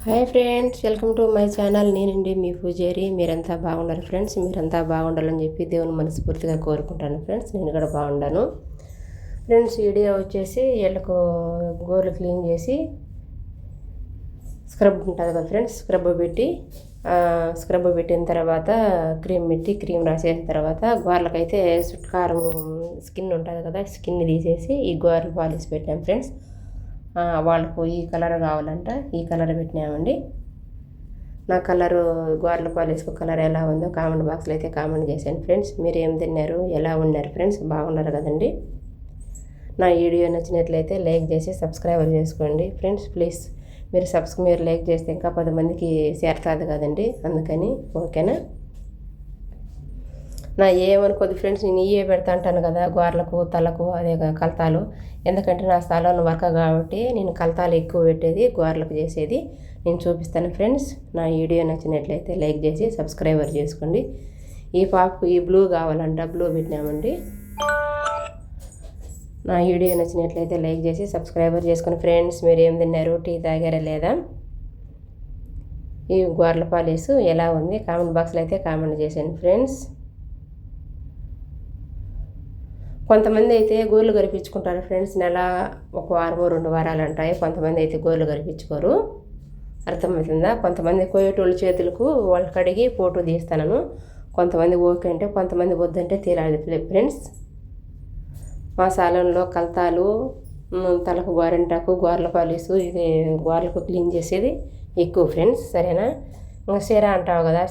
Hi friends, welcome to my channel. నేనండి మీ పూజారి. మీరంతా బాగుండాలి ఫ్రెండ్స్. మీరంతా బాగుండాలని చెప్పి దేవుని మనస్ఫూర్తిగా కోరుకుంటాను ఫ్రెండ్స్. నేను కూడా బాగుండాను ఫ్రెండ్స్. వీడియో వచ్చేసి వీళ్ళకు గోర్లు క్లీన్ చేసి స్క్రబ్ ఉంటుంది కదా ఫ్రెండ్స్, స్క్రబ్ పెట్టిన తర్వాత క్రీమ్ రాసేసిన తర్వాత గోర్లకైతే కారం స్కిన్ ఉంటుంది కదా, స్కిన్ తీసేసి ఈ గోర్లు పాలిసి పెట్టాం ఫ్రెండ్స్. వాళ్ళకు ఈ కలర్ కావాలంట, ఈ కలర్ పెట్టినామండి. నా కలరు గోర్ల పాలిస్కు కలర్ ఎలా ఉందో కామెంట్ బాక్స్లో అయితే కామెంట్ చేశాను ఫ్రెండ్స్. మీరు ఏం తిన్నారు, ఎలా ఉన్నారు ఫ్రెండ్స్? బాగున్నారు కదండి. నా వీడియో నచ్చినట్లయితే లైక్ చేసి సబ్స్క్రైబర్ చేసుకోండి ఫ్రెండ్స్. ప్లీజ్ మీరు లైక్ చేస్తే ఇంకా 10 మందికి చేరుతుంది కదండి, అందుకని ఓకేనా. నా ఏమనుకోదు ఫ్రెండ్స్, నేను ఇవే పెడతా అంటాను కదా గోర్లకు తలకు, అదే కలతాలు. ఎందుకంటే నా స్థలంలో వర్క్ కాబట్టి నేను కలతాలు ఎక్కువ పెట్టేది, గోర్లకు చేసేది నేను చూపిస్తాను ఫ్రెండ్స్. నా వీడియో నచ్చినట్లయితే లైక్ చేసి సబ్స్క్రైబర్ చేసుకోండి. ఈ పాపకు ఈ బ్లూ కావాలంట, బ్లూ పెట్టినామండి. నా వీడియో నచ్చినట్లయితే లైక్ చేసి సబ్స్క్రైబర్ చేసుకుని ఫ్రెండ్స్. మీరు ఏం తిన్నారు, టీ తాగారా లేదా? ఈ గోర్ల పాలీసు ఎలా ఉంది కామెంట్ బాక్స్లో అయితే కామెంట్ చేశాను ఫ్రెండ్స్. కొంతమంది అయితే గోర్లు గరిపించుకుంటారు ఫ్రెండ్స్. నెల 1 వారము 2 వారాలు అంటాయి. కొంతమంది అయితే గోర్లు గరిపించుకోరు, అర్థమవుతుందా. కొంతమంది కోయేటోళ్ళ చేతులకు వాళ్ళు కడిగి ఫోటో తీస్తాను. కొంతమంది ఓకే అంటే, కొంతమంది వద్దంటే తీరాలి ఫ్రెండ్స్. మా సాలంలో కలతాలు, తలకు గోరింటాకు, గోర్ల పాలీసు, ఇది గోర్లకు క్లీన్ చేసేది ఎక్కువ ఫ్రెండ్స్. సరేనా. ఇంకా చీర అంటావు కదా,